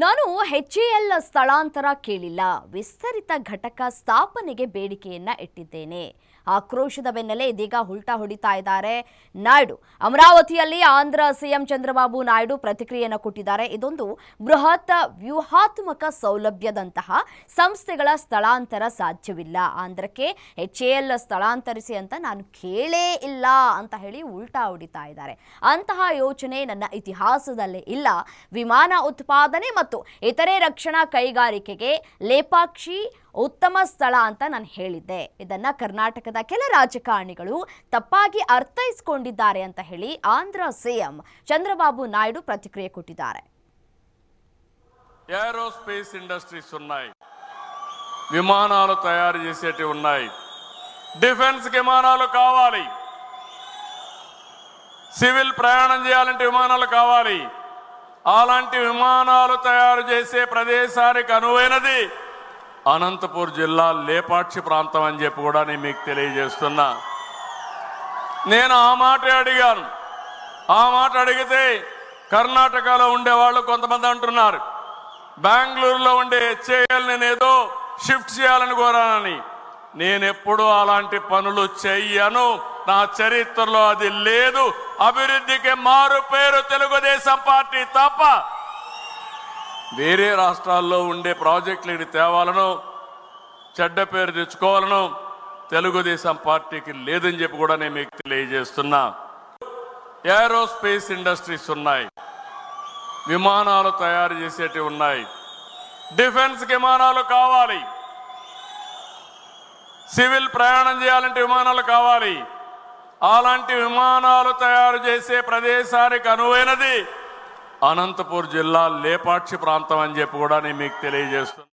ನಾನು HAL ಸ್ಥಳಾಂತರ ಕೇಳಿಲ್ಲ, ವಿಸ್ತರಿತ ಘಟಕ ಸ್ಥಾಪನೆಗೆ ಬೇಡಿಕೆಯನ್ನ ಇಟ್ಟಿದ್ದೇನೆ. ಆಕ್ರೋಶದ ಬೆನ್ನಲ್ಲೇ ಇದೀಗ ಉಲ್ಟಾ ಹೊಡಿತಾ ಇದ್ದಾರೆ ನಾಯ್ಡು. ಅಮರಾವತಿಯಲ್ಲಿ ಆಂಧ್ರ ಸಿಎಂ ಚಂದ್ರಬಾಬು ನಾಯ್ಡು ಪ್ರತಿಕ್ರಿಯೆಯನ್ನು ಕೊಟ್ಟಿದ್ದಾರೆ. ಇದೊಂದು ಬೃಹತ್ ವ್ಯೂಹಾತ್ಮಕ ಸೌಲಭ್ಯದಂತಹ ಸಂಸ್ಥೆಗಳ ಸ್ಥಳಾಂತರ ಸಾಧ್ಯವಿಲ್ಲ. ಆಂಧ್ರಕ್ಕೆ HAL ಸ್ಥಳಾಂತರಿಸಿ ಅಂತ ನಾನು ಕೇಳೇ ಇಲ್ಲ ಅಂತ ಹೇಳಿ ಉಲ್ಟಾ ಹೊಡಿತಾ ಇದ್ದಾರೆ. ಅಂತಹ ಯೋಚನೆ ನನ್ನ ಇತಿಹಾಸದಲ್ಲೇ ಇಲ್ಲ. ವಿಮಾನ ಉತ್ಪಾದನೆ ಮತ್ತು ಇತರೆ ರಕ್ಷಣಾ ಕೈಗಾರಿಕೆಗೆ ಲೇಪಾಕ್ಷಿ ಉತ್ತಮ ಸ್ಥಳ ಅಂತ ನಾನು ಹೇಳಿದ್ದೆ. ಇದನ್ನ ಕರ್ನಾಟಕದ ಕೆಲ ರಾಜಕಾರಣಿಗಳು ತಪ್ಪಾಗಿ ಅರ್ಥೈಸಿಕೊಂಡಿದ್ದಾರೆ ಅಂತ ಹೇಳಿ ಆಂಧ್ರ ಸಿಎಂ చంద్రబాబు నాయుడు ప్రతిక్రియ కొట్టిದ್ದಾರೆ. ఏరోస్పేస్ ఇండస్ట్రీస్ ఉన్నాయి, విమానాలు తయారు చేసేటివి ఉన్నాయి, డిఫెన్స్ విమానాలు కావాలి, సివిల్ ప్రయాణం చేయాలంటే విమానాలు కావాలి. అలాంటి విమానాలు తయారు చేసే ప్రదేశానికి అనువైనది అనంతపూర్ జిల్లా లేపాక్షి ప్రాంతం అని చెప్పి కూడా నేను మీకు తెలియజేస్తున్నా. నేను ఆ మాట అడిగాను. ఆ మాట అడిగితే కర్ణాటకలో ఉండేవాళ్ళు కొంతమంది అంటున్నారు బెంగళూరులో ఉండే HAL నేనేదో షిఫ్ట్ చేయాలని కోరానని. నేనెప్పుడు అలాంటి పనులు చెయ్యను. నా చరిత్రలో అది లేదు. అభివృద్ధికి మారు పేరు తెలుగుదేశం పార్టీ తప్ప వేరే రాష్ట్రాల్లో ఉండే ప్రాజెక్టులు తేవాలను, చెడ్డ పేరు తెచ్చుకోవాలను తెలుగుదేశం పార్టీకి లేదని చెప్పి కూడా నేను మీకు తెలియజేస్తున్నా. ఏరోస్పేస్ ఇండస్ట్రీస్ ఉన్నాయి, విమానాలు తయారు చేసేటివి ఉన్నాయి, డిఫెన్స్ విమానాలు కావాలి, సివిల్ ప్రయాణం చేయాలంటే విమానాలు కావాలి. అలాంటి విమానాలు తయారు చేసే ప్రదేశానికి అనువైనది అనంతపూర్ జిల్లా లేపాక్షి ప్రాంతం అని చెప్పి కూడా నేను మీకు తెలియజేస్తున్నాను.